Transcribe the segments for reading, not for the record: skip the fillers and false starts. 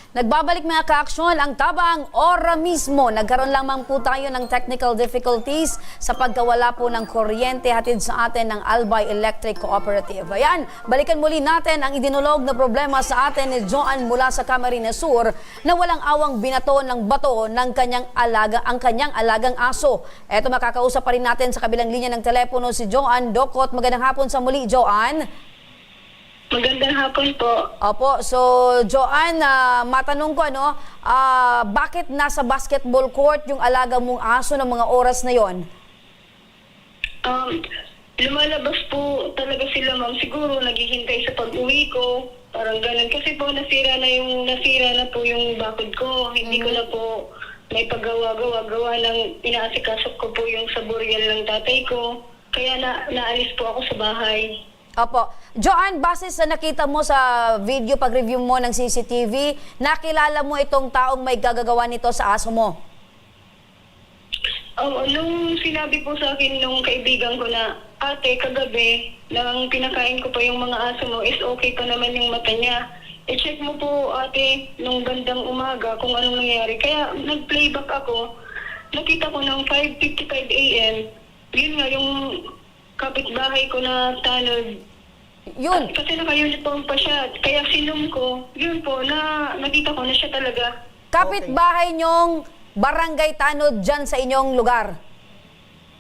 Nagbabalik mga kaaksyon ang tabang ora mismo. Nagkaroon lamang po tayo ng technical difficulties sa pagkawala po ng kuryente hatid sa atin ng Albay Electric Cooperative. Ayan, balikan muli natin ang idinulog na problema sa atin ni Joan mula sa Camarines Sur na walang awang binato ng bato ng kanyang alagang aso. Eto, makakausap pa rin natin sa kabilang linya ng telepono si Joan Docot. Magandang hapon sa muli, Joan. Magandang hapon po. Opo, so Joan, matanong ko bakit nasa basketball court yung alaga mong aso ng mga oras na yon? Lumalabas po talaga sila, ma'am. Siguro naghihintay sa pag-uwi ko. Parang ganun. Kasi po nasira na po yung bakod ko. Hindi ko na po may paggawa-gawa ng inaasikaso ko po yung sa burial ng tatay ko. Kaya naalis po ako sa bahay. Opo. Joan, base sa nakita mo sa video pag-review mo ng CCTV, nakilala mo itong taong may gagagawa nito sa aso mo? Nung sinabi po sa akin nung kaibigan ko na, ate, kagabi, nang pinakain ko pa yung mga aso mo, is okay pa naman yung mata niya. I-check mo po, ate, nung bandang umaga kung anong nangyari. Kaya nag-playback ako, nakita ko ng 5:55 a.m., yun nga yung kapitbahay ko na tanod. Yun. Kasi naka-uniform pa siya. Kaya sinum ko, yun po, nakita ko na siya talaga. Kapitbahay nyong barangay tanod dyan sa inyong lugar?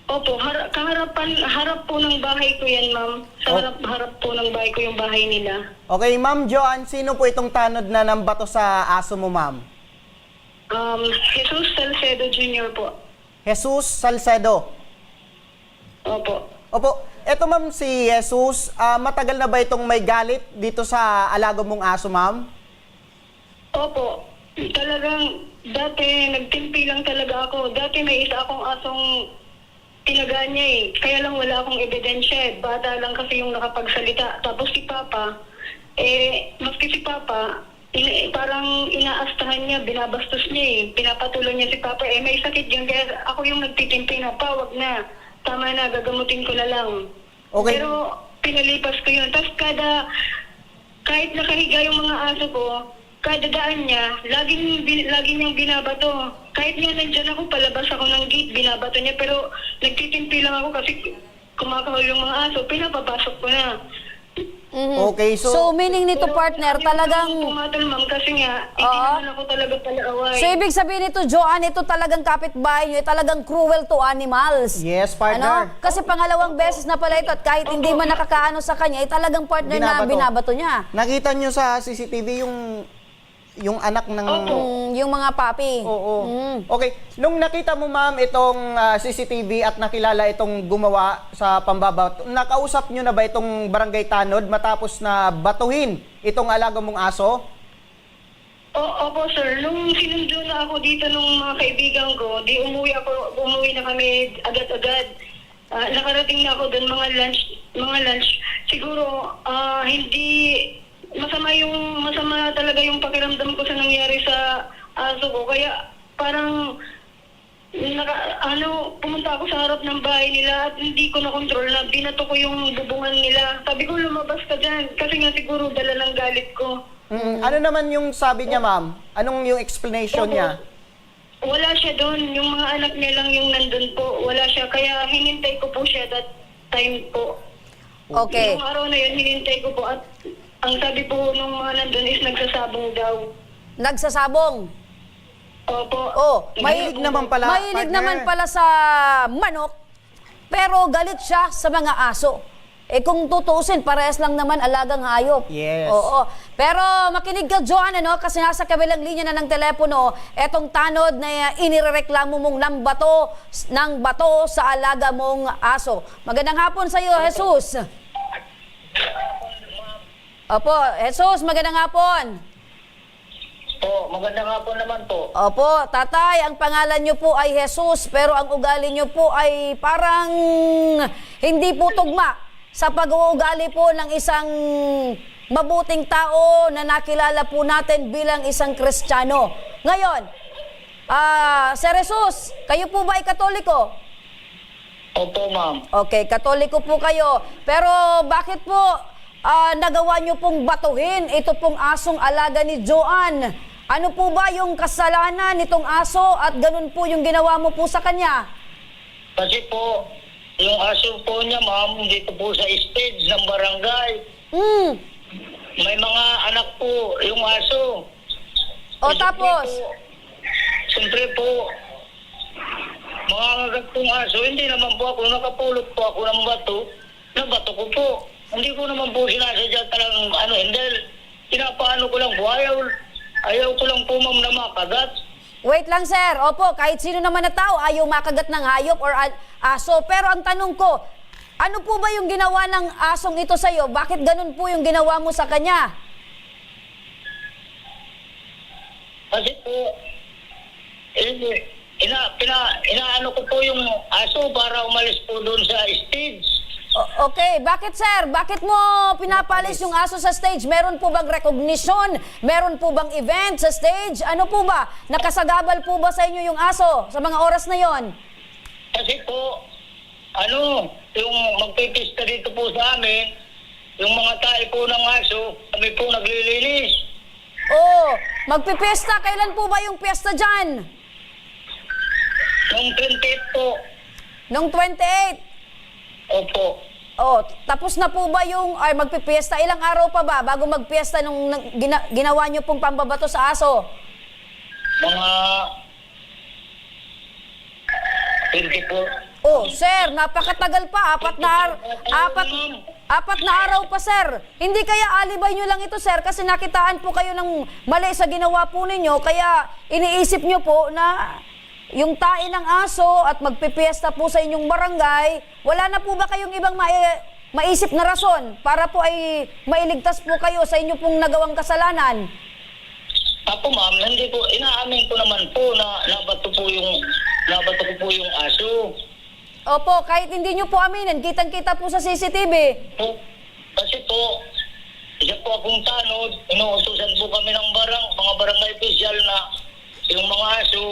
Opo, harap po ng bahay ko yan, ma'am. Sa harap po ng bahay ko yung bahay nila. Okay, Ma'am Joan, sino po itong tanod na nambato sa aso mo, ma'am? Jesus Salcedo Jr. po. Jesus Salcedo. Opo. Opo, eto ma'am si Jesus, matagal na ba itong may galit dito sa alaga mong aso, ma'am? Opo. Talagang dati nagtimpi lang talaga ako. Dati may isa akong asong tinaga niya eh. Kaya lang wala akong ebidensya eh. Bata lang kasi yung nakapagsalita. Tapos si Papa, maski si Papa, parang inaastahan niya, binabastos niya eh. Pinapatuloy niya si Papa. May sakit yan. Kaya ako yung nagtitimpi na, wag na. Tama na, gagamutin ko na lang. Okay. Pero pinalipas ko yun. Tapos kahit nakahiga yung mga aso ko, kada daan niya, lagi niyang binabato. Kahit nga nandyan ako, palabas ako ng gate, binabato niya. Pero nagtitimpi lang ako kasi kumakahol yung mga aso, pinapapasok ko na. Okay, So meaning nito, partner, talagang... Pumatol, ma'am, kasi nga, hindi naman ako talaga palaaway. So ibig sabihin nito, Joan, ito talagang kapitbahay nyo, talagang cruel to animals. Yes, partner. Kasi pangalawang beses na pala ito at kahit hindi man nakakaano sa kanya, talagang partner na binabato niya. Nakita nyo sa CCTV yung anak ng... Yung mga papi. Oo. Okay, nung nakita mo ma'am itong CCTV at nakilala itong gumawa sa pambabato, nakausap nyo na ba itong barangay tanod matapos na batuhin itong alaga mong aso? Opo, sir. Nung sinundo na ako dito nung mga kaibigan ko, umuwi na kami agad-agad. Nakarating na ako doon mga lunch. Siguro, hindi... Masama talaga yung pakiramdam ko sa nangyari sa aso ko. Kaya parang pumunta ako sa harap ng bahay nila at hindi ko na control na binato ko yung bubungan nila. Sabi ko, lumabas ka dyan. Kasi nga siguro dala ng galit ko. Ano naman yung sabi niya, ma'am? Anong yung explanation niya? Wala siya doon. Yung mga anak niya lang yung nandun po. Wala siya. Kaya hinintay ko po siya that time po. Okay. Yung araw na yun, hinintay ko po. At ang sabi po nung mga nandun is nagsasabong daw. Nagsasabong? Opo. Mahilig naman pala, Mahilig partner. naman pala sa manok, pero galit siya sa mga aso. Kung tutusin, parehas lang naman alagang hayop. Yes. Oo. Pero makinig ka, Joan, kasi nasa kabilang linya na ng telepono, etong tanod na inireklamo mong ng bato sa alaga mong aso. Magandang hapon sa iyo, Jesus. Opo, Jesus, magandang hapon. Magandang hapon naman po. Opo, tatay, ang pangalan nyo po ay Jesus, pero ang ugali nyo po ay parang hindi po tugma sa pag-uugali po ng isang mabuting tao na nakilala po natin bilang isang Kristiyano. Ngayon, Sir Jesus, kayo po ba ay Katoliko? Opo, ma'am. Okay, Katoliko po kayo. Pero bakit po nagawa nyo pong batuhin ito pong asong alaga ni Joan Ano po ba yung kasalanan nitong aso at ganun po yung ginawa mo po sa kanya? Kasi po, yung aso po niya, ma'am, dito po sa stage ng barangay. Hmm. May mga anak po yung aso. O tapos? Siyempre po, mga ngagat pong aso, hindi naman po ako, nakapulot po ako ng bato, nabato ko po. Hindi ko naman po sinasadya talagang hindi, pinapaano ko lang po, ayaw ko lang po ma'am na makagat. Wait lang sir, opo, kahit sino naman na tao ayaw makagat ng hayop or aso. Pero ang tanong ko, ano po ba yung ginawa ng asong ito sa'yo? Bakit ganun po yung ginawa mo sa kanya? Kasi po, inaano ko po yung aso para umalis po doon sa stage. Okay, bakit sir? Bakit mo pinapalis yung aso sa stage? Meron po bang recognition? Meron po bang event sa stage? Ano po ba? Nakasagabal po ba sa inyo yung aso sa mga oras na yon? Kasi po, yung magpipista dito po sa amin, yung mga tae po ng aso, kami po naglilinis. Oh, magpipesta. Kailan po ba yung piyesta dyan? Noong 28 po. Nung 28. Opo. Oh, tapos na po ba yung magpipiesta? Ilang araw pa ba bago magpiesta nung ginawa niyo pong pambabato sa aso? Mga 20 po. Oh, sir, napakatagal pa. Apat na araw pa, sir. Hindi kaya alibay nyo lang ito, sir, kasi nakitaan po kayo ng mali sa ginawa po ninyo, kaya iniisip nyo po na yung tae ng aso at magpipiesta po sa inyong barangay, wala na po ba kayong ibang maisip na rason para po ay mailigtas po kayo sa inyo pong nagawang kasalanan? Ako ma'am, hindi po, inaamin ko naman po na nabato ko po yung aso. Opo, kahit hindi nyo po aminin, kitang-kita po sa CCTV. Po, kasi po, isa po akong tanod, inuutusan po kami ng mga barangay official na yung mga aso,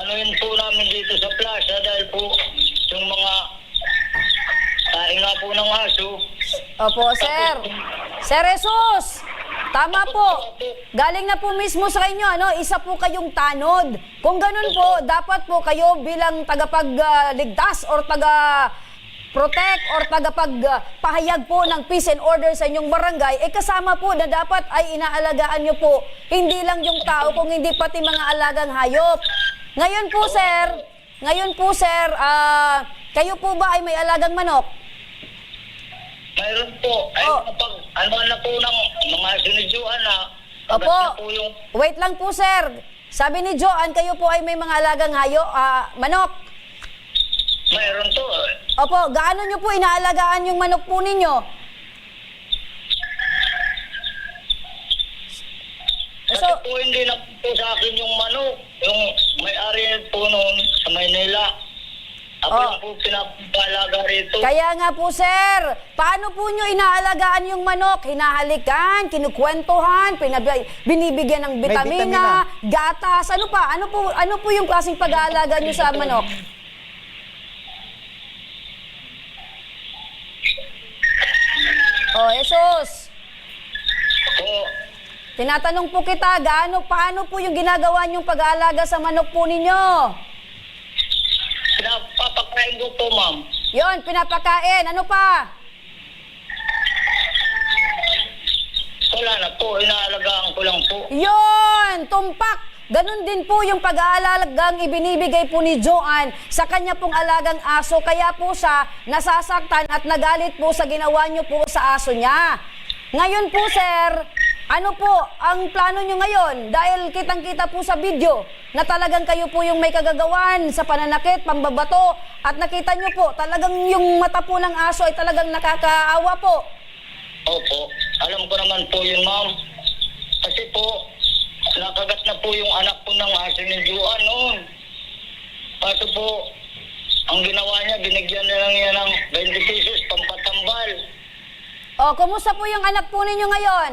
yun po namin dito sa plaza dahil po yung mga tae nga po ng aso. Opo, sir. Sir Jesus, tama po. Galing na po mismo sa inyo, isa po kayong tanod. Kung ganun po, dapat po kayo bilang tagapagligtas or taga-protect or tagapagpahayag po ng peace and order sa inyong barangay, kasama po na dapat ay inaalagaan nyo po, hindi lang yung tao, kung hindi pati mga alagang hayop. Ngayon po, sir, kayo po ba ay may alagang manok? Mayroon po. Ay, na po ng mga sinidyoan na. Opo. Na po yung, Wait lang po, sir. Sabi ni Joanne, kayo po ay may mga alagang manok. mayroon to. Opo, gaano nyo po inaalagaan yung manok po ninyo? Kasi po hindi na po sa akin yung manok. Yung may-ari po noon sa Maynila. Ako lang po pinapalaga rito. Kaya nga po, sir, paano po nyo inaalagaan yung manok? Hinahalikan, kinukwentuhan, binibigyan ng vitamina, gatas, ano pa? Ano po yung klaseng pag-aalaga nyo sa manok? Oh, Jesus. Po, Tinatanong po kita, paano po yung ginagawa nyong pag-aalaga sa manok po ninyo? pinapapakain ko po, ma'am. Yon, pinapakain. Ano pa? Wala na po, inaalagaan ko lang po. Yon, tumpak. Ganon din po yung pag-aalagang ibinibigay po ni Joanne sa kanya pong alagang aso. Kaya po siya nasasaktan at nagalit po sa ginawa niyo po sa aso niya. Ngayon po, sir, ano po ang plano nyo ngayon? Dahil kitang-kita po sa video na talagang kayo po yung may kagagawan sa pananakit, pambabato, at nakita nyo po, talagang yung mata po ng aso ay talagang nakakaawa po. Opo, alam ko naman po yun, ma'am. Kasi po, nakagat na po yung anak ko ng aso ni Juan noon. Kaso po, ang ginawa niya, binigyan na lang niya ng 20 pesos pampatambal. O, kumusta po yung anak po ninyo ngayon?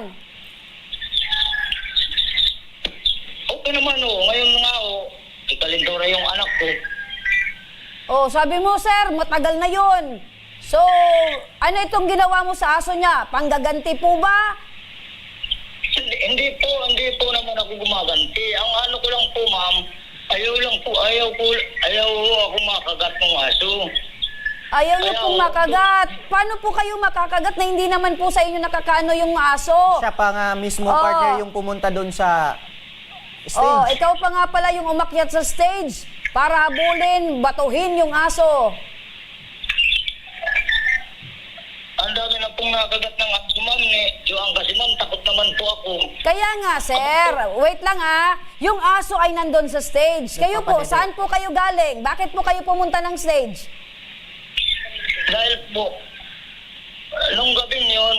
Okay naman ngayon nga ikalintura yung anak ko. O, sabi mo, sir, matagal na yun. So, ano itong ginawa mo sa aso niya? Panggaganti po ba? Hindi Hindi po naman ako gumaganti. Ang ano ko lang po, ma'am, ayaw ako makagat ng aso. Ayaw niyo Ayaw. pong makagat. Paano po kayo makakagat na hindi naman po sa inyo nakakaano yung aso? Siya pa nga mismo, Oo. partner, yung pumunta doon sa stage. Oh, ikaw pa nga pala yung umakyat sa stage para habulin, batuhin yung aso. Ang dami na pong nakagat ng aso, ma'am. Joan, kasi ma'am, takot naman po ako. Kaya nga, sir, wait lang ha. Yung aso ay nandun sa stage. Kayo po, Nagpapadede. saan po kayo galing? Bakit po kayo pumunta ng stage? Dahil po, nung gabi yun,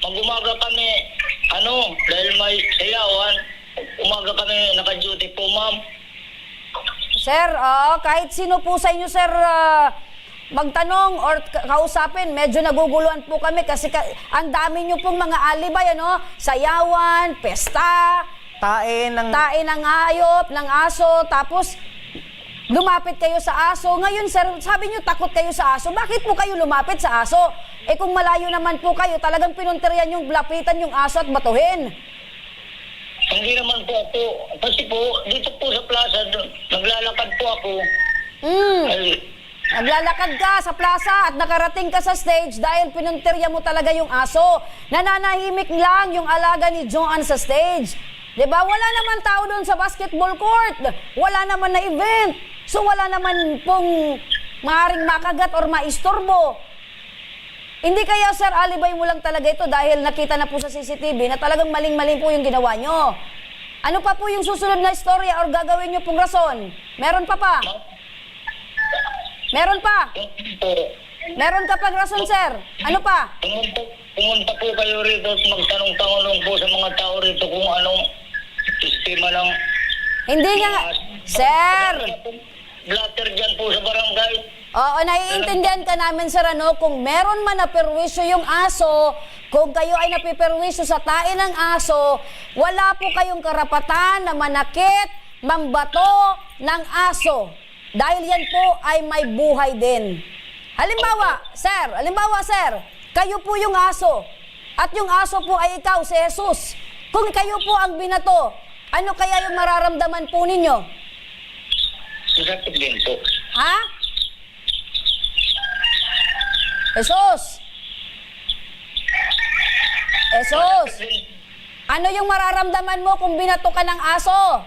mag-umaga kami, dahil may sayawan, umaga kami naka-duty po, ma'am. Sir, kahit sino po sa inyo, sir, magtanong or kausapin, medyo naguguluhan po kami kasi ang dami nyo pong mga alibay, sayawan, pesta, Tae ng... tae ng hayop, ng aso, tapos lumapit kayo sa aso. Ngayon, sir, sabi nyo takot kayo sa aso. Bakit po kayo lumapit sa aso? Eh kung malayo naman po kayo, talagang pinunterian yung lapitan yung aso at batuhin. Hindi naman po ako, kasi po, dito po sa plaza, naglalakad po ako. Ay, Naglalakad ka sa plaza at nakarating ka sa stage dahil pinunterya mo talaga yung aso. Nananahimik lang yung alaga ni Joan sa stage. 'Di ba? Wala naman tao doon sa basketball court. Wala naman na event. So wala naman pong maaaring makagat or maistorbo. Hindi kaya, sir, alibay mo lang talaga ito dahil nakita na po sa CCTV na talagang maling-maling po yung ginawa nyo. Ano pa po yung susunod na istorya or gagawin nyo pong rason? Meron pa pa? Meron pa? po, Meron ka pang rason, sir? Ano pa? pumunta po kayo rito at magtanong-tanong po sa mga tao rito kung anong sistema ng... Hindi nga, sir! Blatter dyan po sa barangay. Oo, naiintindihan ka namin, sir, kung meron man na perwisyo yung aso, kung kayo ay napiperwisyo sa tae ng aso, wala po kayong karapatan na manakit, mambato ng aso. Dahil yan po ay may buhay din. Halimbawa, sir, kayo po yung aso, at yung aso po ay ikaw, si Jesus. Kung kayo po ang binato, ano kaya yung mararamdaman po ninyo? Masakit din po. Ha? Jesus! Jesus! Ano yung mararamdaman mo kung binato ka ng aso?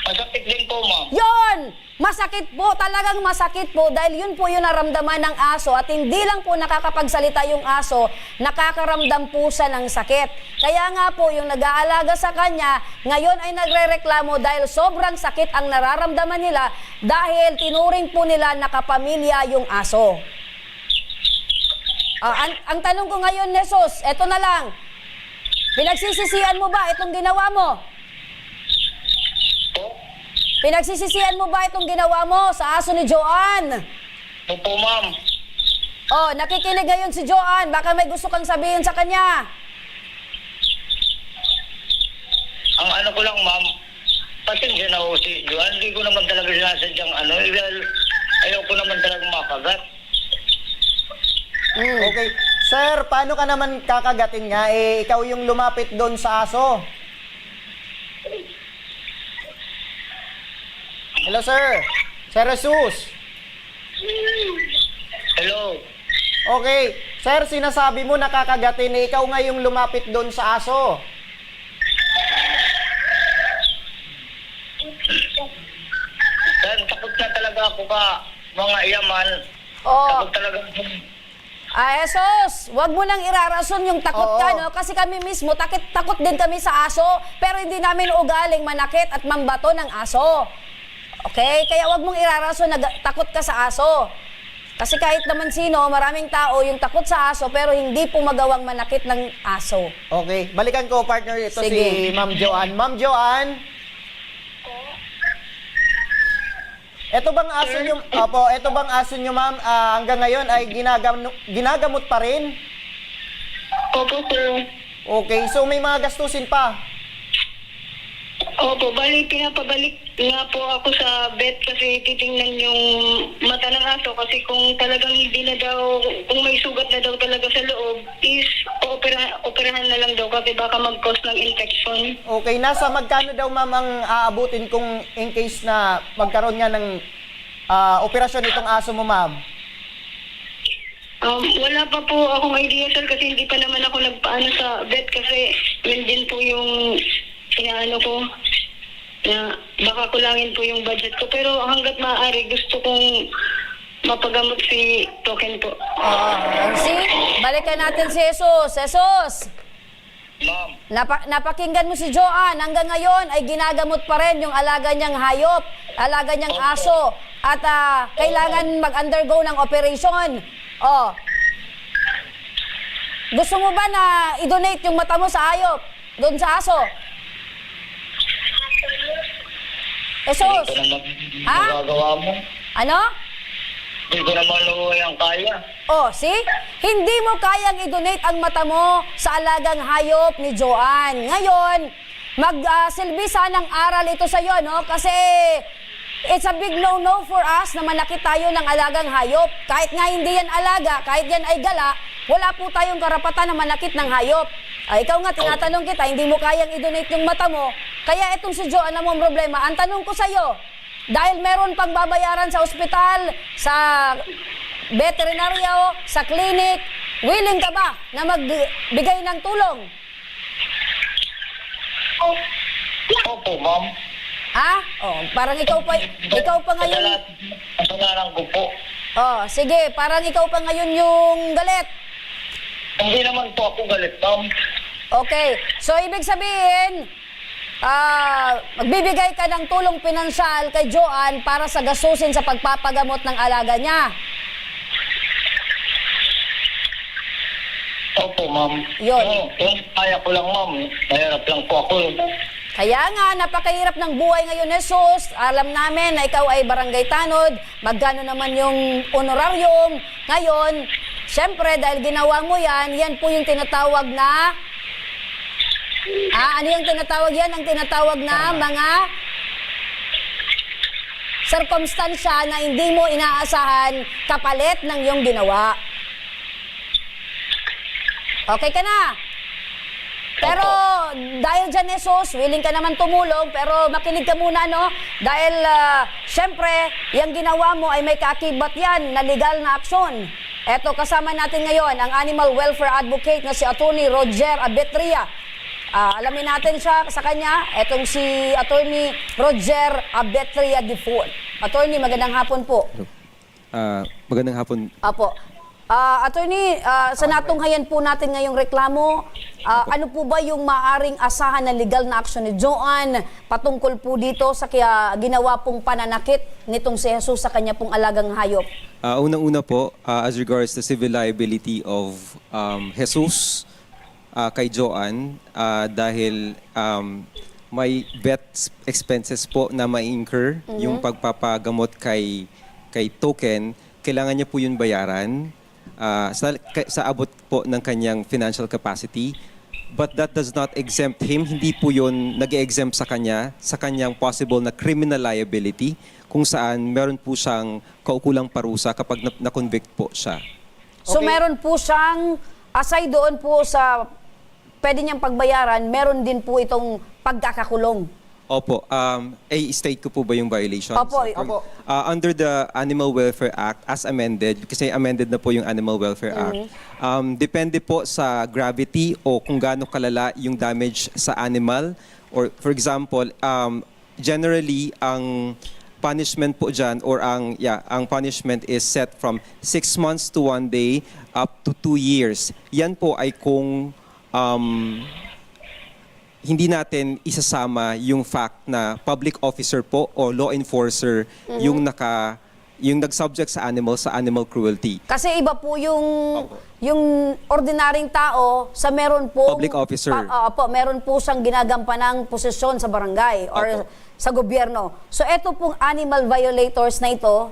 Masakit din po, ma'am. Yon! Masakit po, talagang masakit po dahil yun po yung naramdaman ng aso at hindi lang po nakakapagsalita yung aso, nakakaramdam po siya ng sakit. Kaya nga po yung nag-aalaga sa kanya, ngayon ay nagrereklamo dahil sobrang sakit ang nararamdaman nila dahil tinuring po nila nakapamilya yung aso. Ang tanong ko ngayon, Jesus, eto na lang. Pinagsisisihan mo ba itong ginawa mo? Pinagsisisihan mo ba itong ginawa mo sa aso ni Joan? Opo, ma'am. Oh, nakikinig ngayon si Joan. Baka may gusto kang sabihin sa kanya. Ang ano ko lang, ma'am, pasensya na ho si Joan. Hindi ko naman talaga sinasadyang dahil ayaw ko naman talaga makagat. Okay. Sir, paano ka naman kakagatin nga? Ikaw yung lumapit doon sa aso. Hello, sir. Sir Jesus. Hello. Okay. Sir, sinasabi mo nakakagatin ikaw nga yung lumapit doon sa aso. Dahil takot na talaga ako ka, mga iyaman. Oh. Takot talaga ako. Jesus, wag mo nang irarason yung takot Oo. ka, no? Kasi kami mismo, takot din kami sa aso, pero hindi namin ugaling manakit at mambato ng aso. Okay? Kaya wag mong irarason na takot ka sa aso. Kasi kahit naman sino, maraming tao yung takot sa aso, pero hindi po magawang manakit ng aso. Okay. Balikan ko, partner. Ito Sige. si Ma'am Joan. Ma'am Joan. Ito bang aso nyo, ito bang aso nyo, ma'am, hanggang ngayon ay ginagamot pa rin? Opo, sir. Okay, so may mga gastusin pa. Opo, bali pinapabalik nga po ako sa vet kasi titingnan yung mata ng aso kasi kung talagang hindi na daw, kung may sugat na daw talaga sa loob, is operahan na lang daw kasi baka mag-cause ng infection. Okay, nasa magkano daw ma'am ang aabutin kung in case na magkaroon nga ng operasyon itong aso mo ma'am? Wala pa po akong idea sir kasi hindi pa naman ako nagpaano sa vet kasi yun din po yung inaano ko na baka kulangin po yung budget ko pero hanggat maaari gusto kong mapagamot si Token po. See? Balikan natin si Jesus. Jesus! Ma'am, Napakinggan mo si Joanne. Hanggang ngayon ay ginagamot pa rin yung alaga niyang hayop, alaga niyang aso. At kailangan mag-undergo ng operation. Oh. Gusto mo ba na i-donate yung mata mo sa hayop? Doon sa aso? Jesus! ito naman Ha? magagawa mo. Ano? Hindi ko naman yung kaya. Oh, see? Hindi mo kayang i-donate ang mata mo sa alagang hayop ni Joanne. Ngayon, magsilbi sanang aral ito sa iyo, no? Kasi it's a big no-no for us na manakit tayo ng alagang hayop. Kahit nga hindi yan alaga, kahit yan ay gala, wala po tayong karapatan na manakit ng hayop. Ikaw nga, tinatanong kita, hindi mo kayang i-donate yung mata mo. Kaya itong si Joanne na mong problema, ang tanong ko sa iyo, dahil meron pang babayaran sa ospital, sa veterinaryo, sa clinic, willing ka ba na magbigay ng tulong? Opo, ma'am. Ha? Oh, parang ikaw pa ngayon. Kasalanan ko po. Oh, sige, parang ikaw pa ngayon yung galit. Hindi naman po ako galit, ma'am. Okay. So, ibig sabihin, magbibigay ka ng tulong pinansyal kay Joanne para sa gastusin sa pagpapagamot ng alaga niya. Opo, ma'am. Yun. Yung kaya ko lang, ma'am. Mahirap lang po ako. Kaya nga, napakahirap ng buhay ngayon, Jesus. Alam namin na ikaw ay barangay tanod. Magkano naman yung honorarium. Ngayon, syempre, dahil ginawa mo yan, yan po yung tinatawag na... ano yung tinatawag yan? Ang tinatawag na mga circumstansya na hindi mo inaasahan kapalit ng iyong ginawa. Okay ka na? Pero dahil dyan, Jesus, willing ka naman tumulong, pero makinig ka muna, no? Dahil, syempre, yung ginawa mo ay may kaakibat yan na legal na aksyon. Eto, kasama natin ngayon ang animal welfare advocate na si Attorney Roger Abetria. Alamin natin siya sa kanya, etong si Attorney Roger Abetria Default. Attorney, magandang hapon po. Magandang hapon. Apo. Attorney, sa natunghayan po natin ngayong reklamo, ano po ba yung maaring asahan na legal na aksyon ni Joanne patungkol po dito sa kaya ginawa pong pananakit nitong si Jesus sa kanya pong alagang hayop? Unang-una po, as regards to civil liability of Jesus kay Joanne, dahil may vet expenses po na ma-incur yung pagpapagamot kay Token, kailangan niya po yun bayaran. Sa abot po ng kanyang financial capacity, but that does not exempt him. Hindi po yun nag-exempt sa kanyang possible na criminal liability, kung saan meron po siyang kaukulang parusa kapag na-convict po siya. So Okay. meron po siyang, aside doon po sa pwede niyang pagbayaran, meron din po itong pagkakakulong. Opo. State ko po ba yung violation? Opo, opo. Under the Animal Welfare Act, as amended, kasi amended na po yung Animal Welfare Act, depende po sa gravity o kung gaano kalala yung damage sa animal. Or for example, generally, ang punishment po dyan, or ang punishment is set from 6 months to 1 day up to 2 years. Yan po ay kung hindi natin isasama yung fact na public officer po o law enforcer yung nag-subject sa animal cruelty. Kasi iba po yung ordinaryong tao sa meron po Public officer. meron po siyang ginagampanang posisyon sa barangay or sa gobyerno. So eto pong animal violators na ito,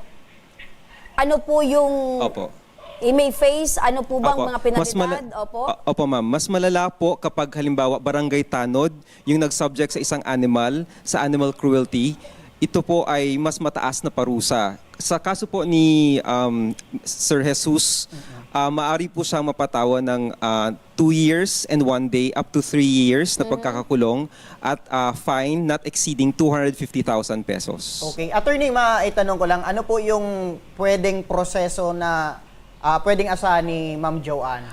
ano po yung Opo. may face, ano po bang Opo. mga penalidad? Opo. Opo, ma'am. Mas malala po kapag halimbawa barangay tanod, yung nag-subject sa isang animal, sa animal cruelty, ito po ay mas mataas na parusa. Sa kaso po ni Sir Jesus, maaari po siyang mapatawan ng 2 years and 1 day up to 3 years na pagkakakulong at fine not exceeding 250,000 pesos. Okay. Attorney, maitanong ko lang, ano po yung pwedeng proseso na pwedeng asahan ni Ma'am Joanne?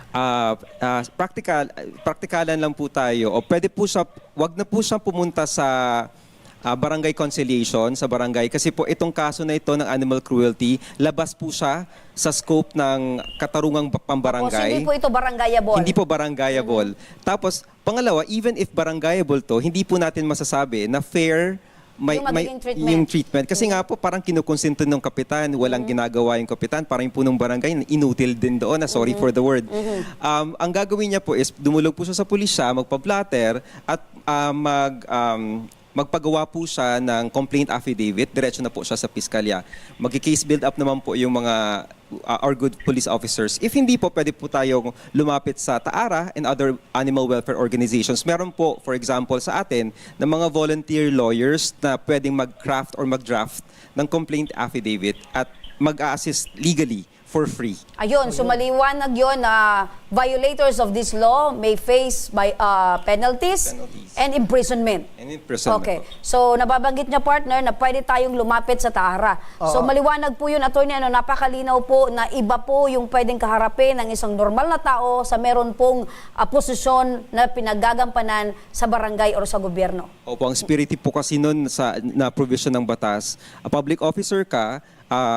Praktikalan lang po tayo. O pwede po siya, wag na po siyang pumunta sa barangay conciliation sa barangay kasi po itong kaso na ito ng animal cruelty, labas po siya sa scope ng katarungang Tapos pambarangay. hindi po ito barangayable. Hindi po barangayable. Tapos, pangalawa, even if barangayable to, hindi po natin masasabi na fair Yung magiging treatment. yung treatment. Kasi nga po, parang kinukonsinto ng kapitan, walang ginagawa yung kapitan, parang yung punong barangay, inutil din doon, sorry for the word. Ang gagawin niya po is, dumulog po siya sa pulisya, magpa-blatter, at magpagawa po siya ng complaint affidavit, diretso na po siya sa piskalya. Magki-case build up naman po yung mga our good police officers. If hindi po, pwede po tayong lumapit sa TAARA and other animal welfare organizations. Meron po, for example, sa atin, ng mga volunteer lawyers na pwedeng mag-craft or mag-draft ng complaint affidavit at mag-a-assist legally for free. Ayun, so maliwanag yun na violators of this law may face by penalties and imprisonment. And imprisonment Okay. po. So nababanggit niya, partner, na pwede tayong lumapit sa TAARA. So maliwanag po yun, attorney, napakalinaw po na iba po yung pwedeng kaharapin ng isang normal na tao sa meron pong posisyon na pinagagampanan sa barangay or sa gobyerno. Opo, ang spirit po kasi nun sa na provision ng batas, a public officer ka,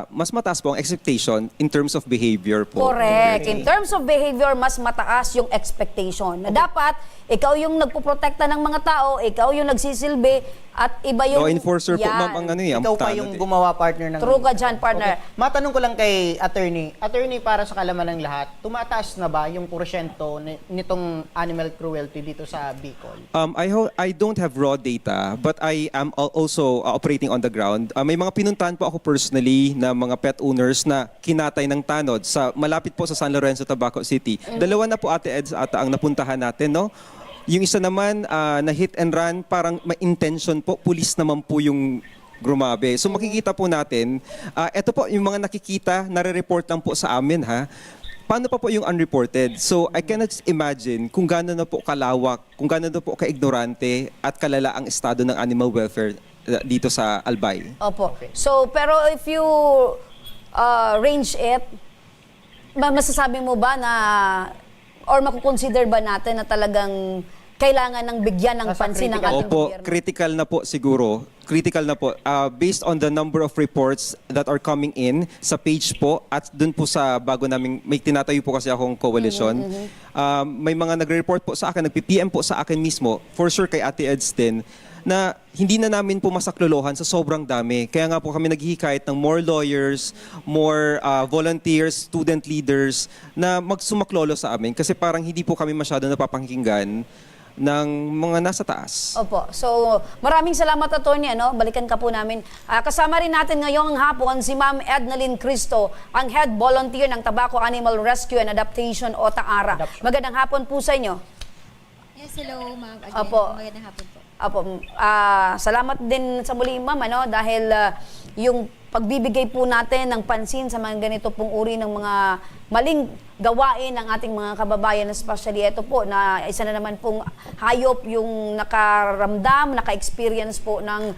mas mataas po ang expectation in terms of behavior po. Correct. In terms of behavior, mas mataas yung expectation. Na dapat, ikaw yung nagpoprotekta ng mga tao, ikaw yung nagsisilbi, at iba yung... Law enforcer po, Yan. ma'am, ang ano yan. Ikaw pa yung gumawa, partner ng... True ka dyan, partner. Okay. Matanong ko lang kay attorney. Attorney, para sa kalaman ng lahat, tumataas na ba yung porsyento nitong animal cruelty dito sa Bicol? I don't have raw data, but I am also operating on the ground. May mga pinuntahan po ako personally na mga pet owners na kinatay ng tanod sa malapit po sa San Lorenzo, Tabaco City. Dalawa na po, Ate Eds, ata ang napuntahan natin, no? Yung isa naman na hit and run, parang may intention po, pulis naman po yung grumabe. So makikita po natin, ito po yung mga nakikita, nare-report lang po sa amin, ha? Paano pa po yung unreported? So I cannot imagine kung gaano na po kalawak, kung gaano na po kaignorante at kalala ang estado ng animal welfare dito sa Albay. Opo. So, pero if you range it, masasabi mo ba na, or makukonsider ba natin na talagang kailangan ng bigyan ng Nasa pansin ng critical. ating Opo, gobyerno? critical na po siguro. Critical na po. Based on the number of reports that are coming in sa page po at dun po sa bago namin, may tinatayo po kasi akong coalition. May mga nagre-report po sa akin, nagpi-PM po sa akin mismo, for sure kay Ate Eds din, na hindi na namin po masaklolohan sa sobrang dami. Kaya nga po kami naghihikayat ng more lawyers, more volunteers, student leaders na magsumaklolo sa amin kasi parang hindi po kami masyado napapakinggan ng mga nasa taas. Opo. So, maraming salamat, attorney. Balikan ka po namin. Kasama rin natin ngayong hapon si Ma'am Ednalyn Cristo, ang head volunteer ng Tabaco Animal Rescue and Adaptation o TAARA. Magandang hapon po sa inyo. Yes, hello, ma'am. Again, Opo. magandang hapon po. Apo, salamat din sa muli, ma'am, dahil yung pagbibigay po natin ng pansin sa mga ganito pong uri ng mga maling gawain ng ating mga kababayan, especially ito po na isa na naman pong hayop yung nakaramdam, naka-experience po ng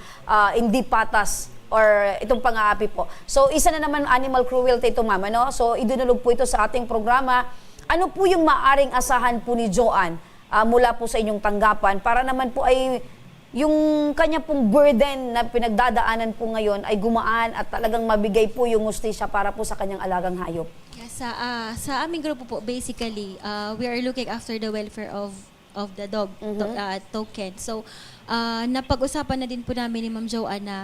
hindi patas or itong pang-aapi po. So, isa na naman animal cruelty ito, ma'am. So, idinulog po ito sa ating programa. Ano po yung maaring asahan po ni Joanne mula po sa inyong tanggapan para naman po ay yung kanya pong burden na pinagdadaanan po ngayon ay gumaan at talagang mabigay po yung hustisya para po sa kanyang alagang hayop? Yes, sa aming grupo po, basically, we are looking after the welfare of the dog token. So, napag-usapan na din po namin ni Ma'am Joanne na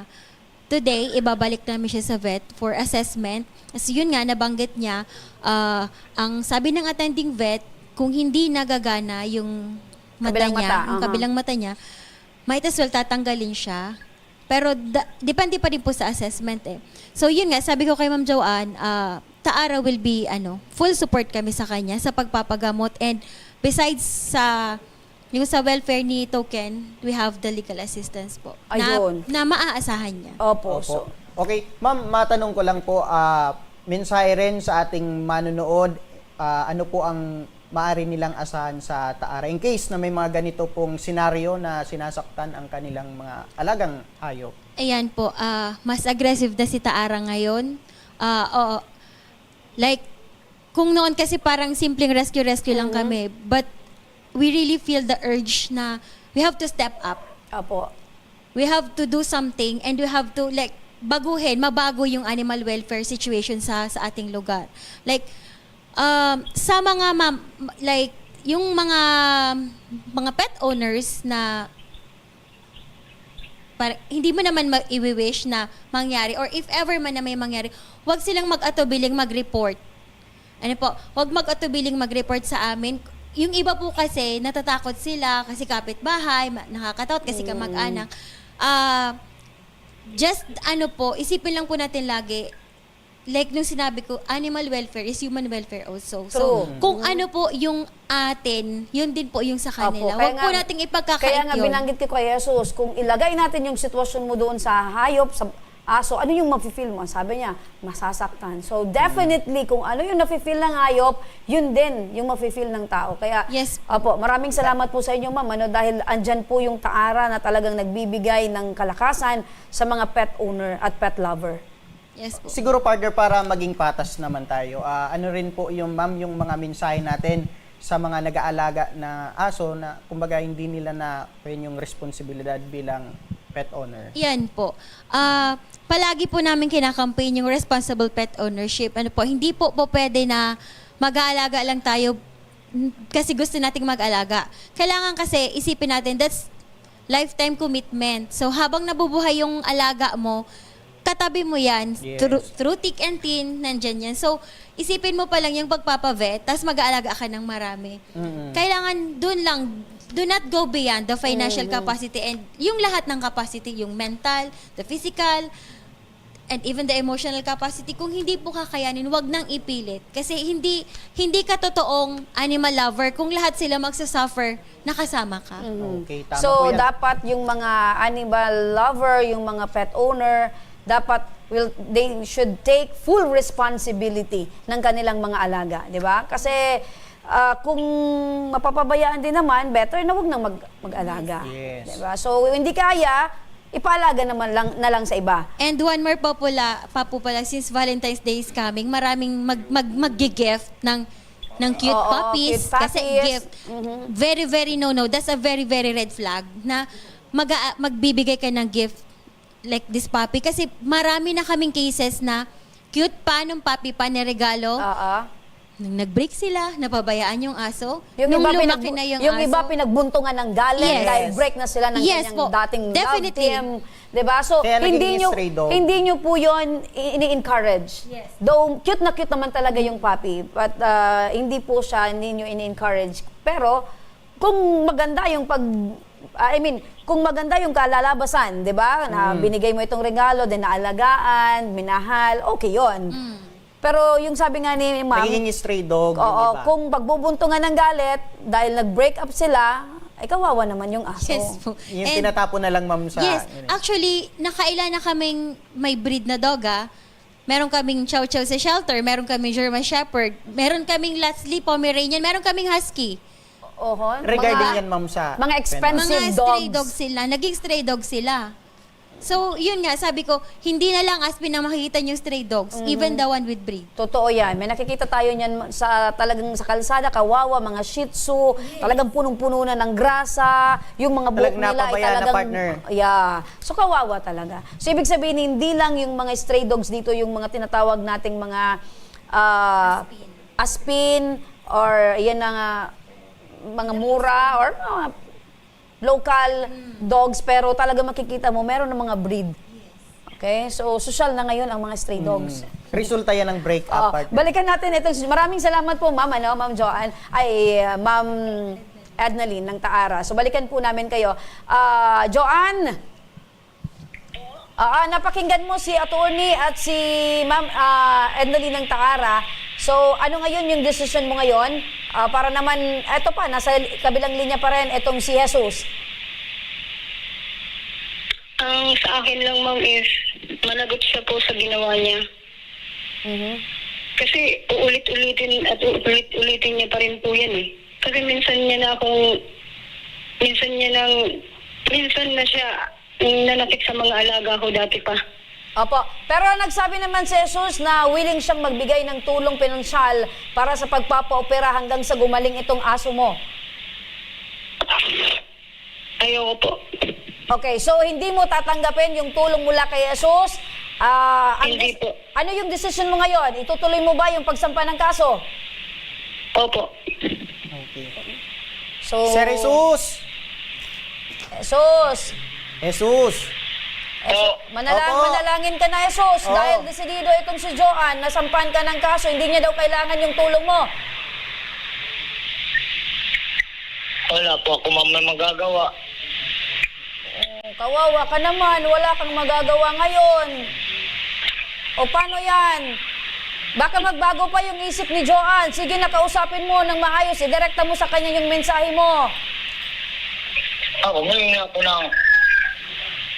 today, ibabalik namin siya sa vet for assessment. Kasi yun nga, nabanggit niya, ang sabi ng attending vet, kung hindi nagagana yung mata Kabilang niya, mata, ang kabilang mata niya, might as well tatanggalin siya. Pero depende pa rin po sa assessment eh. So yun nga, sabi ko kay Ma'am Joanne, Taara will be full support kami sa kanya sa pagpapagamot, and besides sa yung sa welfare ni Token, we have the legal assistance po Ayun. na maaasahan niya. Opo. Opo. So, Okay, ma'am, matanong ko lang po, mensahe rin sa ating manunood, ano po ang maaari nilang asahan sa Taara in case na may mga ganito pong senaryo na sinasaktan ang kanilang mga alagang hayop. Ayan po, mas aggressive na si Taara ngayon. Oo. Like, kung noon kasi parang simpleng rescue lang kami, but we really feel the urge na we have to step up. opo. We have to do something, and we have to mabago yung animal welfare situation sa ating lugar. Like, sa mga yung mga pet owners na hindi mo naman i-wish na mangyari, or if ever man na may mangyari, huwag silang mag-atubiling mag-report. Huwag mag-atubiling mag-report sa amin. Yung iba po kasi, natatakot sila kasi kapitbahay, nakakatakot kasi kamag-anak. Isipin lang po natin lagi, like nung sinabi ko, animal welfare is human welfare also. So, True. kung ano po yung atin, yun din po yung sa kanila. Opo, kaya Huwag po nga- nating ipagkakait Kaya nga yun. binanggit ko kay Jesus, kung ilagay natin yung sitwasyon mo doon sa hayop, sa aso, ano yung mafe-feel mo? Sabi niya, masasaktan. So definitely, kung ano yung nafe-feel ng hayop, yun din yung mafe-feel ng tao. Kaya, Yes. opo, maraming salamat po sa inyo, ma'am, dahil andyan po yung Taara na talagang nagbibigay ng kalakasan sa mga pet owner at pet lover. Yes po. Siguro, partner, para maging patas naman tayo, ano rin po yung, ma'am, yung mga mensahe natin sa mga nag-aalaga na aso na kumbaga hindi nila na yung responsibilidad bilang pet owner. Yan po. Palagi po namin kinakampaign yung responsible pet ownership. Hindi po pwede na mag-aalaga lang tayo kasi gusto nating mag-alaga. Kailangan kasi isipin natin, that's lifetime commitment. So habang nabubuhay yung alaga mo, katabi mo yan, Yes. through thick and thin, nandyan yan. So, isipin mo pa lang yung pagpapavet, tapos mag-aalaga ka ng marami. Kailangan do not go beyond the financial capacity and yung lahat ng capacity, yung mental, the physical, and even the emotional capacity. Kung hindi po kakayanin, wag nang ipilit. Kasi hindi ka totoong animal lover kung lahat sila magsasuffer, nakasama ka. Okay, tama po So, yan. dapat yung mga animal lover, yung mga pet owner, dapat they should take full responsibility ng kanilang mga alaga, di ba? Kasi kung mapapabayaan din naman, better na wag nang mag-alaga. Yes. Di ba? So, hindi kaya, ipaalaga naman na lang sa iba. And one more pa po pala, since Valentine's Day is coming, maraming mag-gift ng cute Oo, puppies. cute Kasi puppies. gift, very, very no. That's a very, very red flag na magbibigay ka ng gift like this puppy. Kasi marami na kaming cases na cute pa nung puppy pa niregalo. Oo. Nung nag-break sila, napabayaan yung aso. Yung nung iba, lumaki na yung aso. iba pinagbuntungan ng galit Yes. dahil break na sila ng Yes kanyang po. dating Definitely. love team. Diba? So, Kaya naging hindi nyo, stray dog. hindi nyo po yun ini-encourage. Yes. Though, cute na cute naman talaga yung puppy. But, hindi po siya, hindi nyo ini-encourage. Pero, kung maganda yung kung maganda yung kalalabasan, di ba? Na binigay mo itong regalo, then naalagaan, minahal, okay yun. Pero yung sabi nga ni ma'am, Nagiging stray dog, yung oo, iba. kung pagbubuntungan ng galit, dahil nag-break up sila, ay kawawa naman yung aso. Yes po. Yung And- tinatapon na lang, ma'am, sa... Yes, actually, nakailan na kaming may breed na dog, Meron kaming Chow Chow sa shelter, meron kaming German Shepherd, meron kaming Lastly Pomeranian, meron kaming Husky. Oho, Regarding yan, ma'am, sa... mga expensive Mga stray dogs. dog sila, naging stray dog sila. So, yun nga, sabi ko, hindi na lang Aspin na makikita yung stray dogs, even the one with breed. Totoo yan. May nakikita tayo niyan talagang sa kalsada, kawawa, mga shih tzu, talagang punong-puno na ng grasa, yung mga buhok Talagang nila ay napabayaan na talagang... partner. Yeah. So, kawawa talaga. So, ibig sabihin, hindi lang yung mga stray dogs dito, yung mga tinatawag nating mga aspin, or yan na mga mura, or local dogs, pero talaga makikita mo, meron ng mga breed. Okay? So, social na ngayon ang mga stray dogs. Resulta yan ng break-up, Oo. partner. Balikan natin itong, maraming salamat po ma'am, Ma'am Joanne, Ma'am Ednaline ng Taara. So balikan po namin kayo. Joanne, Napakinggan mo si attorney at si Ma'am Ednaline ng Takara. So, ano ngayon yung decision mo ngayon? Para naman, eto pa, nasa kabilang linya pa rin, etong si Jesus. Ang sa akin lang, ma'am, is managot siya po sa ginawa niya. Kasi uulit-ulitin at uulit-ulitin niya pa rin po yan eh. Kasi minsan na siya nanakit sa mga alaga ko dati pa. Opo. Pero nagsabi naman si Jesus na willing siyang magbigay ng tulong pinansyal para sa pagpapaopera hanggang sa gumaling itong aso mo. Ayoko po. Okay, so hindi mo tatanggapin yung tulong mula kay Jesus? Hindi po. Ano yung decision mo ngayon? Itutuloy mo ba yung pagsampa ng kaso? Opo. Okay. So, Sir Jesus! Jesus! Jesus! Manalangin ka na, Jesus, Oo. dahil desidido itong si Joanne, nasampan ka ng kaso, hindi niya daw kailangan yung tulong mo. Wala po ako ma'am na magagawa. Kawawa ka naman, wala kang magagawa ngayon. O paano yan? Baka magbago pa yung isip ni Joanne. Sige, nakausapin mo ng maayos, idirekta mo sa kanya yung mensahe mo. Ako ngayon ako ng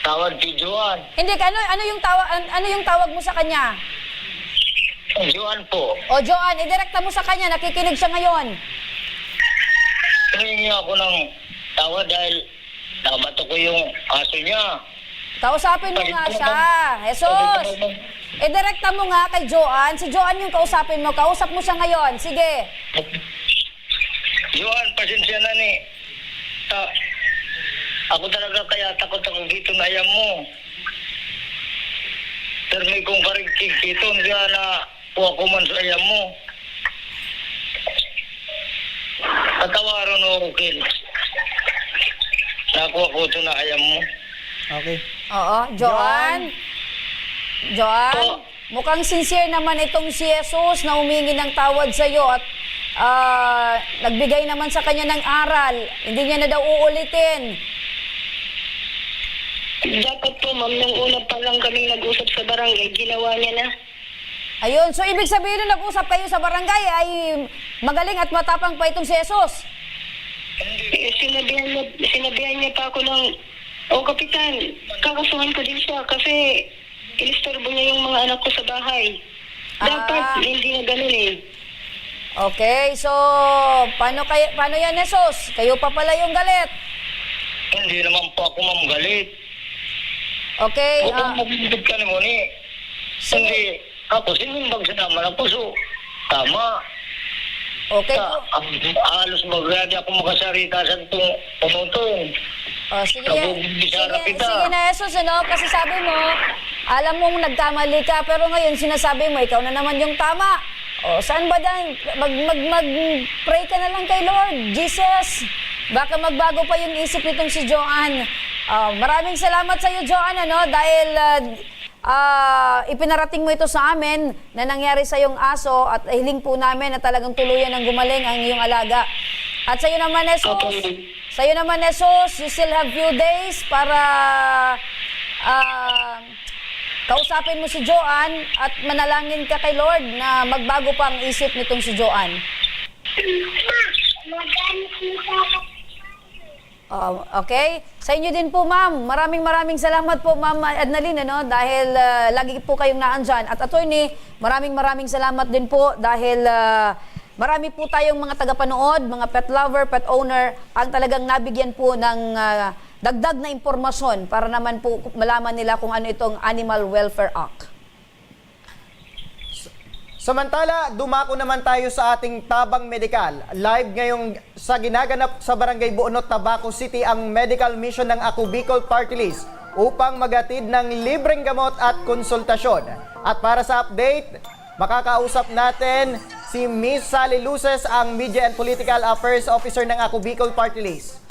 tawad kay Joan. Hindi, ano yung tawag mo sa kanya? Joan po. O Joanne, idirekta mo sa kanya, nakikinig siya ngayon. Humingi ako ng tawad dahil nakabato ko yung aso niya. Kausapin mo nga siya. Jesus! Idirekta mo nga kay Joanne. Si Joanne yung kausapin mo. Kausap mo siya ngayon. Sige. Joan, pasensya na ni. Ako talaga kaya takot ako dito na ayam mo. Pero may kong karigkig dito, hindi na po ako man sa ayam mo. Katawaran mo, Ken. Nakuha ko ito na ayam mo. Okay. Oo. Joanne? Joanne? Mukhang sincere naman itong si Jesus na humingi ng tawad sa iyo at nagbigay naman sa kanya ng aral. Hindi niya na daw uulitin. Dapat po, ma'am, nung una pa lang kaming nag-usap sa barangay, ginawa niya na. Ayun. So, ibig sabihin nung nag-usap kayo sa barangay ay magaling at matapang pa itong si Jesus. Sinabihan niya pa ako ng, Kapitan, kakasuhan ko din siya kasi inistorbo niya yung mga anak ko sa bahay. Dapat, hindi na ganun eh. Okay. So, paano yan, Jesus? Kayo pa pala yung galit. Hindi naman po ako mamagalit. Okay. Huwag magbibig ka naman eh. Hindi. Ako, sinimbag sa naman ako. So, tama. Okay. Halos magradi ako makasarita sa itong pumutong. Sige. Nabugbisara kita. Sige na, Jesus, ano? Kasi sabi mo, alam mong nagkamali ka, pero ngayon sinasabi mo, ikaw na naman yung tama. Saan ba dan? Mag-pray ka na lang kay Lord. Jesus, baka magbago pa yung isip nitong si Joanne. Maraming salamat sa iyo, Joanne, ano? Dahil ipinarating mo ito sa amin na nangyari sa iyong aso at hiling po namin na talagang tuluyan ng gumaling ang iyong alaga. At sa iyo naman, Jesus, you still have few days para kausapin mo si Joanne at manalangin ka kay Lord na magbago pa ang isip nitong si Joanne. Okay? Sa inyo din po, ma'am. Maraming salamat po, ma'am Ednaline, ano? Dahil lagi po kayong naandyan. At attorney, maraming salamat din po dahil marami po tayong mga tagapanood, mga pet lover, pet owner, ang talagang nabigyan po ng dagdag na impormasyon para naman po malaman nila kung ano itong Animal Welfare Act. Samantala, dumako naman tayo sa ating tabang medikal. Live ngayong sa ginaganap sa Barangay Buonot, Tabaco City ang medical mission ng Ako Bicol Party List upang magatid ng libreng gamot at konsultasyon. At para sa update, makakausap natin si Miss Sally Luces, ang Media and Political Affairs Officer ng Ako Bicol Party List.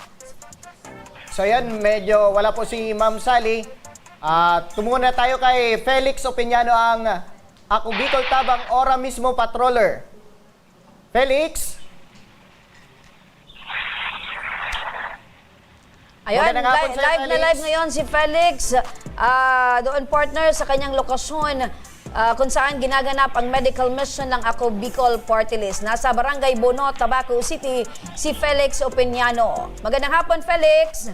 So yan, medyo wala po si Ma'am Sally. Tumuna tayo kay Felix Opiñano, ang Ako Bicol Tabang Ora mismo patroller. Felix? Ayun, Magandang hapon sa'yo, live na Felix. live ngayon si Felix. doon partner sa kanyang lokasyon kung saan ginaganap ang medical mission ng Ako Bicol Party List. Nasa Barangay Bonot, Tabaco City, si Felix Opiniano. Magandang hapon, Felix.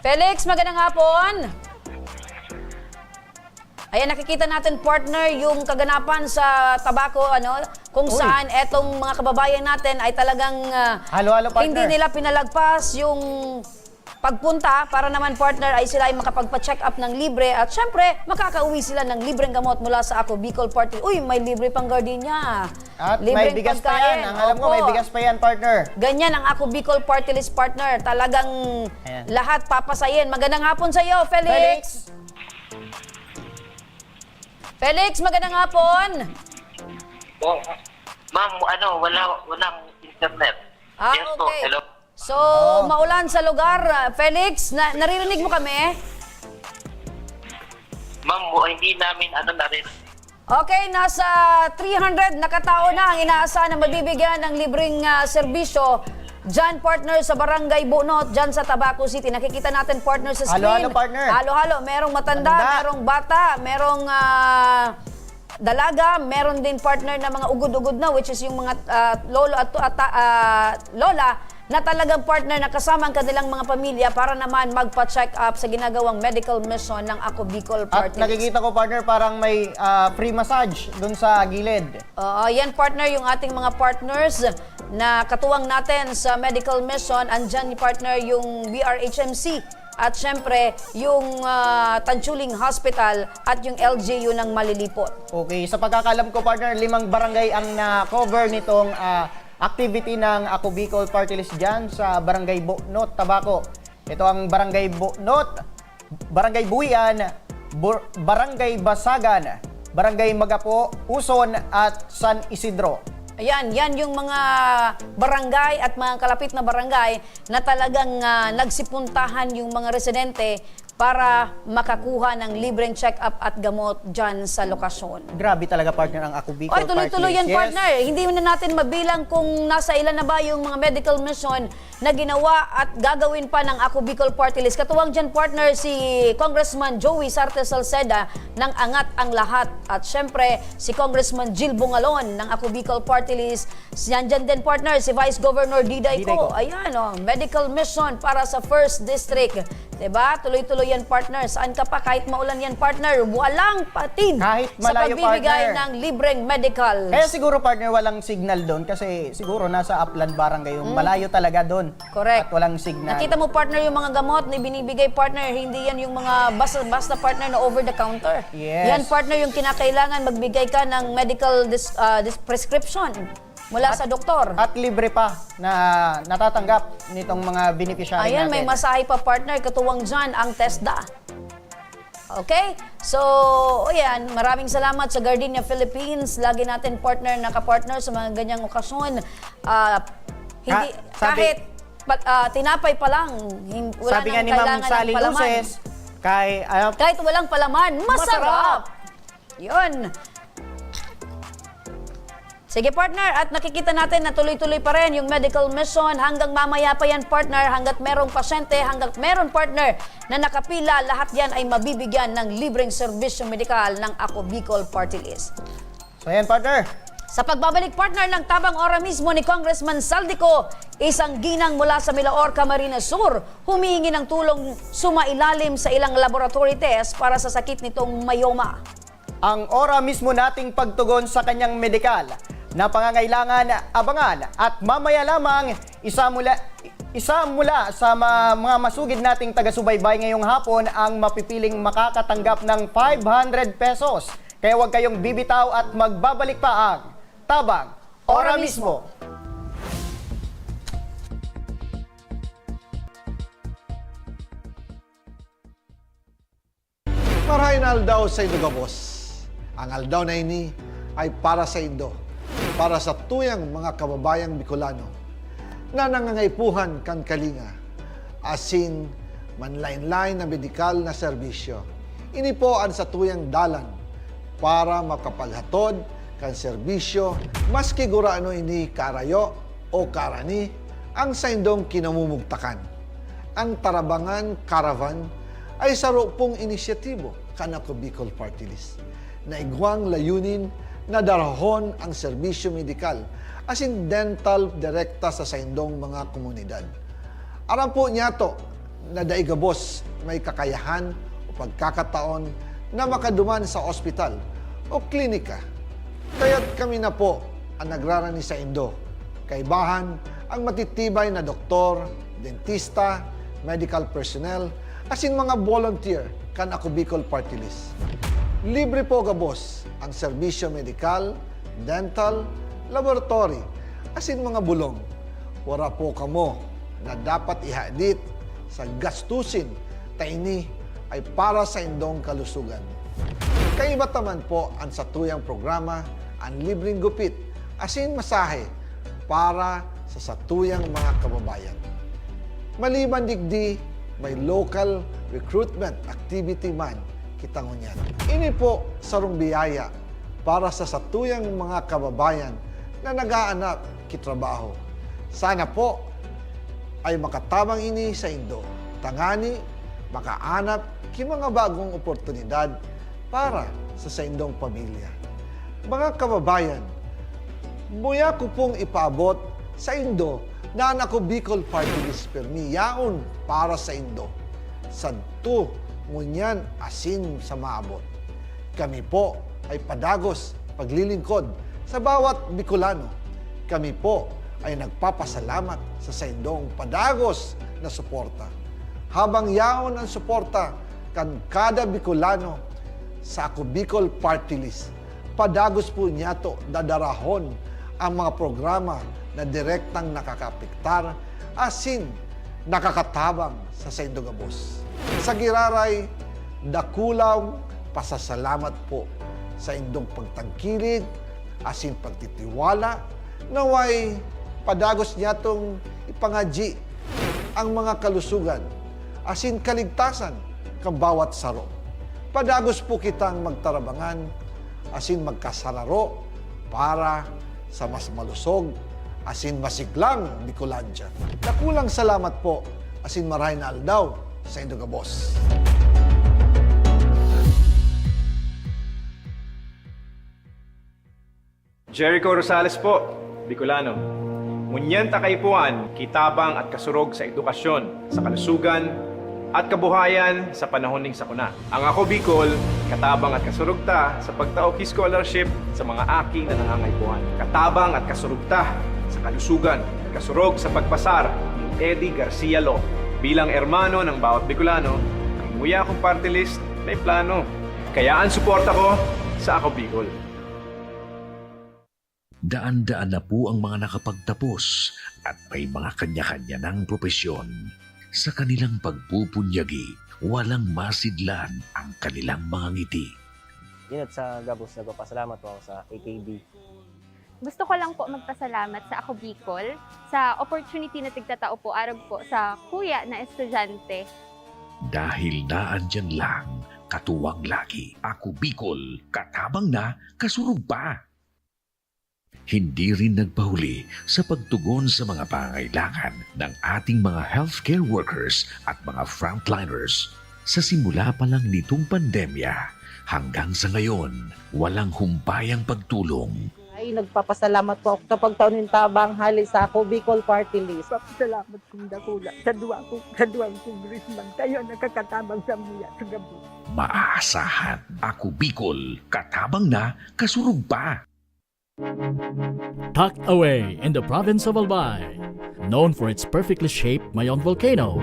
Felix, magandang hapon. Ayan, nakikita natin partner yung kaganapan sa Tabaco, kung Uy. saan etong mga kababayan natin ay talagang Halo-halo, partner. hindi nila pinalagpas yung pagpunta para naman partner ay sila ay makapagpa-check up ng libre at syempre makakauwi sila ng libreng gamot mula sa Ako Bicol Party. Uy, may libre pang gardenia. At may bigas pa yan. Ang alam ko, may Opo. bigas pa yan, partner. Ganyan ang Ako Bicol Party List partner. Talagang Ayan. lahat papasayin. Magandang hapon sa iyo, Felix. Felix, magandang hapon. Oh, ma'am, walang internet. Yes po, Okay. hello. So, maulan sa lugar. Felix, naririnig mo kami? Ma'am, hindi namin narin. Okay, nasa 300 na katao na ang inaasahan na mabibigyan ng libreng serbisyo dyan, partner, sa Barangay Bunot, dyan sa Tabaco City. Nakikita natin, partner, sa screen. Halo-halo, partner. Halo-halo. Merong matanda, merong bata, merong dalaga, meron din, partner, na mga ugod-ugod na, which is yung mga lolo at lola, na talagang, partner, na kasama ang kanilang mga pamilya para naman magpa-check up sa ginagawang medical mission ng Ako Bicol At Party List. nakikita ko, partner, parang may free massage dun sa gilid. Yan, partner, yung ating mga partners na katuwang natin sa medical mission. Andyan ni partner yung BRHMC at syempre yung Tanchuling Hospital at yung LGU ng Malilipot. Okay, sa pagkakalam ko, partner, 5 barangay ang na-cover nitong activity ng Ako Bicol Party List dyan sa Barangay Bonot, Tabaco. Ito ang Barangay Bonot, Barangay Buian, Barangay Basagan, Barangay Magapo, Uson at San Isidro. Ayan, yan yung mga barangay at mga kalapit na barangay na talagang nagsipuntahan yung mga residente para makakuha ng libreng check-up at gamot dyan sa lokasyon. Grabe talaga, partner, ang Ako Bicol Oy, tuloy-tuloy yan, Party List. partner. Hindi na natin mabilang kung nasa ilan na ba yung mga medical mission na ginawa at gagawin pa ng Ako Bicol Party List. Katuwang dyan, partner, si Congressman Joey Sarte Salceda ng Angat ang Lahat. At syempre, si Congressman Jill Bungalon ng Ako Bicol Party List. Yan dyan din, partner, si Vice Governor Diday Co. Ayan, medical mission para sa 1st District. Diba? Tuloy-tuloy yan, partner. Saan ka pa? Kahit maulan yan, partner. Walang patid Kahit sa malayo, pagbibigay partner. ng libreng medical. Kaya siguro, partner, walang signal doon kasi siguro nasa Upland Barangay yung malayo talaga doon. Correct. At walang signal. Nakita mo, partner, yung mga gamot na binibigay, partner, hindi yan yung mga basta partner na over the counter. Yes. Yan, partner, yung kinakailangan magbigay ka ng medical prescription mula sa doktor. At libre pa na natatanggap nitong mga beneficiary Ayan, natin. may masahe pa, partner, katuwang dyan ang TESDA. Okay? So, ayan, maraming salamat sa Gardenia Philippines. Lagi natin, partner, nakapartner sa mga ganyang okasyon. Hindi, Sabi- kahit tinapay pa lang, wala Sabi nga nang ni Ma'am kailangan ng Sally palaman. Luces, Kahit walang palaman, masarap! Yun. Sige, partner, at nakikita natin na tuloy-tuloy pa rin yung medical mission hanggang mamaya pa yan, partner, hanggat merong pasyente, hanggat meron, partner, na nakapila, lahat yan ay mabibigyan ng libreng serbisyo medikal ng Ako Bicol Party List. So ayan, partner. Sa pagbabalik, partner, ng tabang ora mismo ni Congressman Saldico, isang ginang mula sa Milaor, Camarines Sur, humihingi ng tulong sumailalim sa ilang laboratory test para sa sakit nitong myoma. Ang ora mismo nating pagtugon sa kanyang medikal na pangangailangan, abangan at mamaya lamang isa mula sa mga masugid nating taga-subaybay ngayong hapon ang mapipiling makakatanggap ng 500 pesos. Kaya huwag kayong bibitaw at magbabalik pa ang Tabang Ora mismo. Marahin aldaw sa Indo Gabos. Ang aldaw na ini ay para sa Indo, para sa tuyang mga kababayang Bicolano na nangangaipuhan kan kalinga, asin manlain-lain na medikal na serbisyo. Ini po ang sa tuyang dalan para makapaghatod kan serbisyo maski guraano ini karayo o karani ang sa indong kinamumugtakan. ang Tarabangan Caravan ay saro pong inisyatibo kanako Bicol Party List na igwang layunin na darahon ang serbisyo medikal as in dental direkta sa saindong mga komunidad. Aram po niya to na daigabos may kakayahan o pagkakataon na makaduman sa ospital o klinika. Kaya't kami na po ang nagrarani sa Indo. Kaibahan ang matitibay na doktor, dentista, medical personnel, as in mga volunteer kan ako Bicol Party List. Libre po gabos ang serbisyo medikal, dental, laboratory, as in mga bulong. Wala po kamo na dapat ihadit sa gastusin taini ay para sa indong kalusugan. Kaiba taman po ang satuyang programa ang libreng gupit, as in masahe para sa satuyang mga kababayan. Maliban digdi, may local recruitment activity man kitangon yan. Ini po sarong biyaya para sa satuyang mga kababayan na nag-aanap kitrabaho. Sana po ay makatabang ini sa Indo. Tangani, makaanap ki mga bagong oportunidad para sa saindong pamilya. Mga kababayan, buya ko pong ipaabot sa Indo na ako Bicol Party List permi yaon para sa Indo. Sadto ngunyan asin sa maabot. Kami po ay padagos paglilingkod sa bawat Bicolano. Kami po ay nagpapasalamat sa saindong padagos na suporta. Habang yaon ang suporta kan kada Bicolano sa ako Bicol Party List, padagos po niya to dadarahon ang mga programa na direktang nakakapiktar asin nakakatabang sa saindong gabos. Sa giraray, dakulang pasasalamat po sa indong pagtangkilig asin pagtitiwala naway padagos niya tong ipangadji ang mga kalusugan asin kaligtasan kang bawat saro. Padagos po kitang magtarabangan asin magkasararo para sa mas malusog asin masiglang Bicolandia. Dakulang salamat po asin maray na aldaw sa indong gabos. Jericho Rosales po, Bicolano. Ngunyan takaypuan, kitabang at kasurog sa edukasyon, sa kalusugan, at kabuhayan sa panahon ning sakuna. Ang ako Bicol, katabang at kasurog ta sa pagtaok scholarship sa mga aki na nangangaypuan. Katabang at kasurog ta sa kalusugan, kasurog sa pagpasar ni Eddie Garcia Law. Bilang hermano ng bawat Bicolano, ang muya kong party list may plano. Kaya ang suporta ko sa ako Bicol. Daan-daan na po ang mga nakapagtapos at may mga kanya-kanya ng propesyon. Sa kanilang pagpupunyagi, walang masidlan ang kanilang mga ngiti. Yun at sa Gabos, nagpapasalamat po ako sa AKB. Gusto ko lang po magpasalamat sa Ako Bicol sa opportunity na tigtatao po arag po sa kuya na estudyante. Dahil naandyan lang, katuwang lagi. Ako Bicol, katabang na, kasurog pa. Hindi rin nagpahuli sa pagtugon sa mga pangangailangan ng ating mga healthcare workers at mga frontliners. Sa simula pa lang nitong pandemya, hanggang sa ngayon, walang humpayang pagtulong. Ay, nagpapasalamat po ako sa pagtaunin tabang hali sa ako Bicol Party List. Salamat kong dakula sa duwang congressman. Tayo nakakatabang sa muya sa gabi. Maaasahan, ako Bicol, katabang na, kasurog pa. Tucked away in the province of Albay, known for its perfectly shaped Mayon volcano,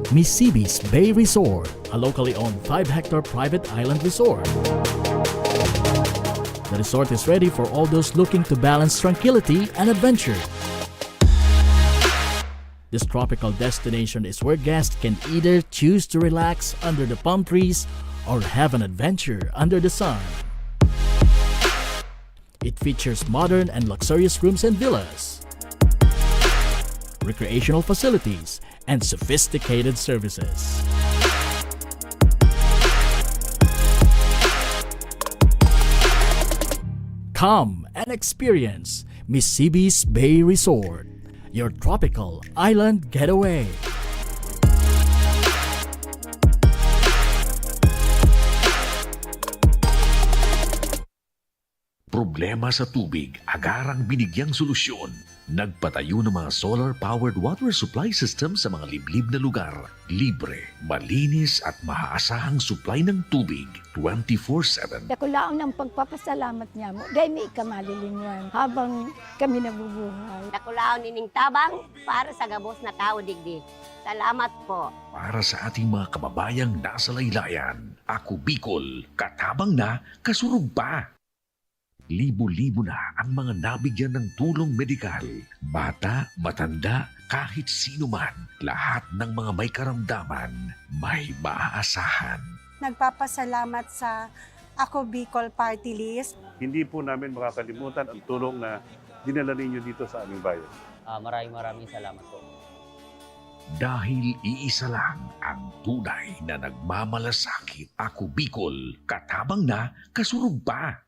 Misibis Bay Resort, a locally owned 5-hectare private island resort. The resort is ready for all those looking to balance tranquility and adventure. This tropical destination is where guests can either choose to relax under the palm trees or have an adventure under the sun. It features modern and luxurious rooms and villas, recreational facilities, and sophisticated services. Come and experience Misibis Bay Resort, your tropical island getaway. Problema sa tubig, agarang binigyang solusyon. Nagpatayo ng mga solar-powered water supply system sa mga liblib na lugar. Libre, malinis at maaasahang supply ng tubig 24/7. Dakulaon ng pagpapasalamat niya mo. Dahil may kamalilinwan habang kami nabubuhay. Dakulaon nining tabang para sa gabos na tao digdi. Salamat po. Para sa ating mga kababayang nasa laylayan, Ako Bicol, katabang na, kasurug pa. Libo-libo na ang mga nabigyan ng tulong medikal. Bata, matanda, kahit sino man, lahat ng mga may karamdaman, may maaasahan. Nagpapasalamat sa Ako Bicol Party List. Hindi po namin makakalimutan ang tulong na dinala ninyo dito sa aming bayan. Maraming salamat po. Dahil iisa lang ang tunay na nagmamalasakit. Ako Bicol, katabang na, kasurug pa.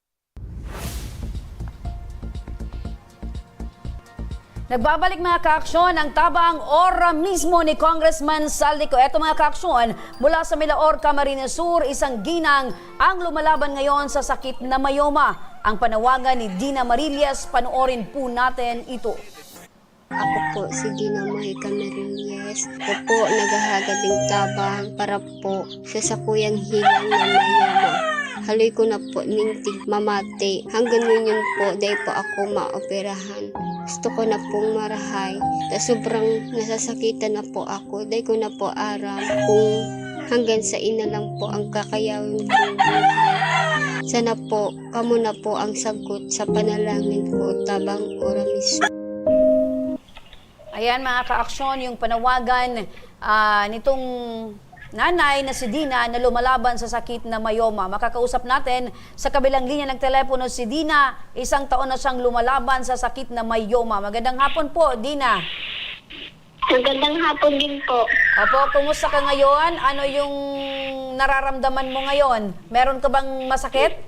Nagbabalik mga kaaksyon ang tabang ora mismo ni Congressman Saldico. Ito mga kaaksyon, mula sa Milaor, Camarines Sur, isang ginang ang lumalaban ngayon sa sakit na mayoma. Ang panawagan ni Dina Marillas, panoorin po natin ito. Ako po si Dina Marillas. Ako po naghahagad ng tabang para po sa sakuyang hilang na mayoma. Haloy ko na po nintig mamate. Hanggang ngayon po, dahil po ako maoperahan. Gusto ko na pong marahay. Sobrang nasasakitan na po ako. Dahil ko na po aram kung hanggang sa ina lang po ang kakayawin kong buhay. Sana po, kamo na po ang sagot sa panalangin ko, tabang ora mismo. Ayan mga kaaksyon, yung panawagan nitong nanay na si Dina na lumalaban sa sakit na mayoma. Makakausap natin sa kabilang linya ng telepono si Dina. 1 taon na siyang lumalaban sa sakit na mayoma. Magandang hapon po, Dina. Magandang hapon din po. Opo, kumusta ka ngayon? Ano yung nararamdaman mo ngayon? Meron ka bang masakit?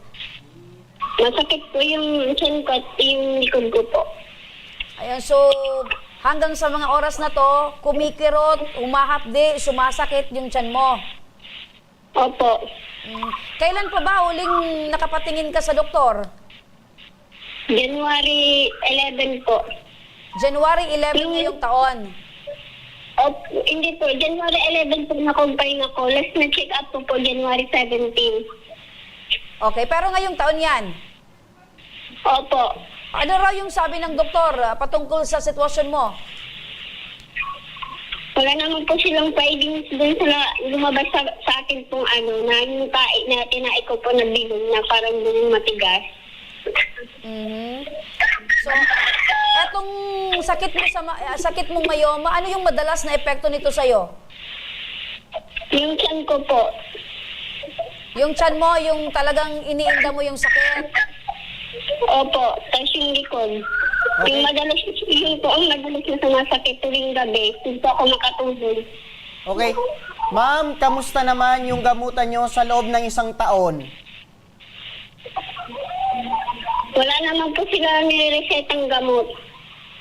Masakit po yung chin ko at yung likod ko po. Ayan, so hanggang sa mga oras na to, kumikirot, umahapdi, sumasakit yung tiyan mo. Opo. Kailan pa ba huling nakapatingin ka sa doktor? January 11 po. January 11 ngayong taon? Hindi po. January 11 po na-combine ako. Last na check up po January 17. Okay, pero ngayong taon yan? Opo. Ano raw yung sabi ng doktor patungkol sa sitwasyon mo? Wala naman po silang findings dun sa lumabas sa akin pong na yung tinai ko po na bilong na parang bilong matigas. So, etong sakit mong mayoma, ano yung madalas na epekto nito sa'yo? Yung tiyan ko po. Yung tiyan mo, yung talagang iniinda mo yung sakit? Opo, tapos yung likod. Okay. Yung po ang madalas na sumasakit tuwing gabi. Hindi po ako makatulog. Okay. Ma'am, kamusta naman yung gamutan nyo sa loob ng 1 taon? Wala naman po sila nire-resetang gamot.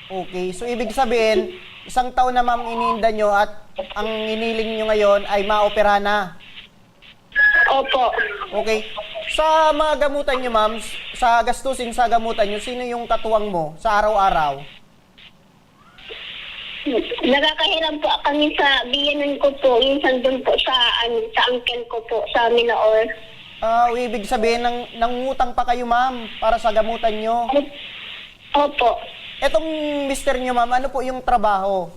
Okay, so ibig sabihin, 1 taon na ma'am iniinda nyo at ang iniling nyo ngayon ay maopera na? Opo. Okay. Sa mga gamutan nyo ma'am, sa gastusin sa gamutan nyo, sino yung katuwang mo sa araw-araw? Nakakahiram po kami sa biyanan ko po, yung sandun po sa uncle ko po, sa Milaor. Ibig sabihin, nangungutang pa kayo ma'am para sa gamutan nyo? Opo. Etong mister nyo ma'am, ano po yung trabaho?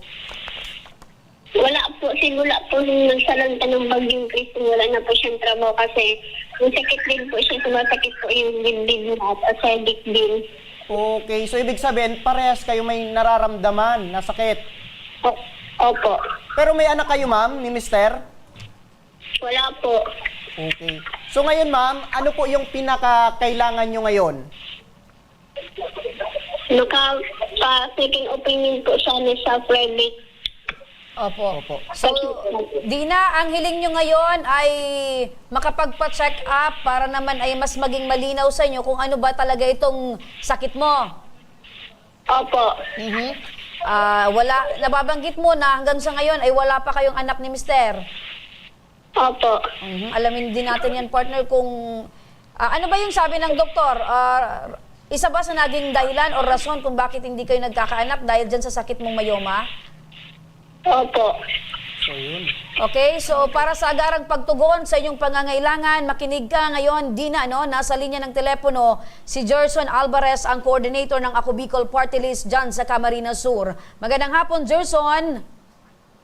Wala po, simula po nung nagsalanta ng Bagyong Kristo, wala na po siyang trabaho kasi yung sakit din po siya, sumasakit po yung dibdib na at acidic din. Okay, so ibig sabihin, parehas kayo may nararamdaman na sakit? Opo. Pero may anak kayo ma'am, ni mister? Wala po. Okay. So ngayon ma'am, ano po yung pinakakailangan nyo ngayon? Second opinion po sana sa private. Opo. So, Dina, ang hiling nyo ngayon ay makapagpa-check up para naman ay mas maging malinaw sa inyo kung ano ba talaga itong sakit mo. Opo. nababanggit mo na hanggang sa ngayon ay wala pa kayong anak ni Mister. Opo. Alamin din natin yan, partner, kung ano ba yung sabi ng doktor? Isa ba sa naging dahilan o rason kung bakit hindi kayo nagkakaanak dahil dyan sa sakit mong myoma? Opo. Okay, so para sa agarang pagtugon sa inyong pangangailangan, makinig ka ngayon, Dina, no? Nasa linya ng telepono si Gerson Alvarez, ang coordinator ng Ako Bicol Party List dyan sa Camarines Sur. Magandang hapon, Gerson.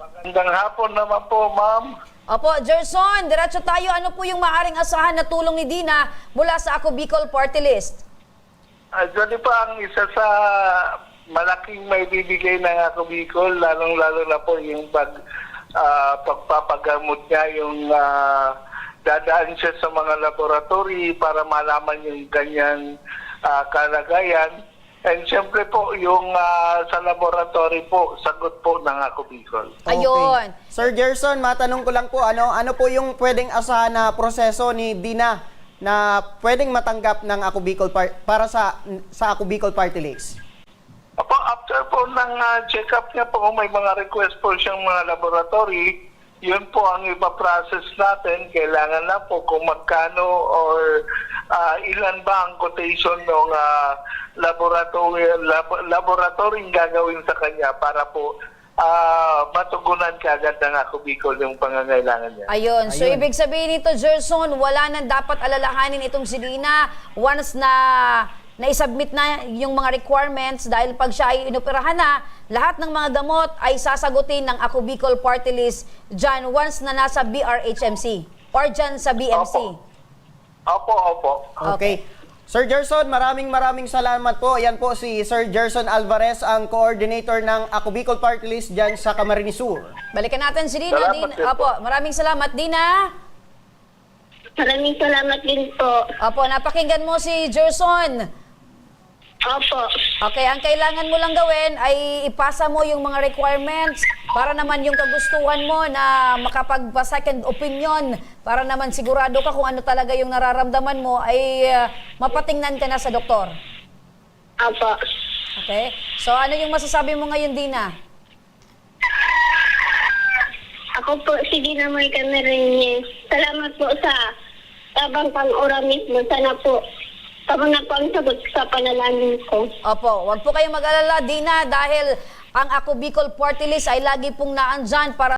Magandang hapon naman po, ma'am. Opo, Gerson, diretso tayo. Ano po yung maaring asahan na tulong ni Dina mula sa Ako Bicol Party List? Actually po, ang isa sa malaking may bibigay ng Ako Bicol, lalong-lalo na po yung pagpapagamot niya, yung dadaan siya sa mga laboratory para malaman yung ganyang kalagayan. And siyempre po, yung sa laboratory po, sagot po ng Ako Bicol. Ayun. Sir Gerson, matanong ko lang po, ano po yung pwedeng asahan na proseso ni Dina na pwedeng matanggap ng Ako Bicol para sa Ako Bicol Party List? Apo, after po ng check-up niya po, may mga request po siyang mga laboratory. Yun po ang ipaprocess natin. Kailangan na po kung magkano or ilan ba ang quotation ng laboratory gagawin sa kanya para po matugunan kaagad ng Ako Bicol yung pangangailangan niya. Ayun. So, ibig sabihin nito, Gerson, wala nang dapat alalahanin itong si Dina once na na-submit na yung mga requirements dahil pag siya ay inoperahan na, lahat ng mga gamot ay sasagutin ng Ako Bicol Party List dyan once na nasa BRHMC or dyan sa BMC. Opo. Okay. Sir Gerson, maraming salamat po. Yan po si Sir Gerson Alvarez, ang coordinator ng Ako Bicol Party List dyan sa Camarines Sur. Balikan natin si Dina. Opo, maraming salamat, Dina. Maraming salamat din po. Opo, napakinggan mo si Gerson. Opo. Okay, ang kailangan mo lang gawin ay ipasa mo yung mga requirements para naman yung kagustuhan mo na makapagpa-second opinion para naman sigurado ka kung ano talaga yung nararamdaman mo ay mapatingnan ka na sa doktor. Opo. Okay? So ano yung masasabi mo ngayon, Dina? Ako po, si Dina May Camarines. Salamat po sa tabang pang-oramis mo. Sana po tama na po ang sagot sa panalangin ko. Opo, wag po kayong mag-alala, Dina, dahil ang Ako Bicol Party List ay lagi pong naandyan para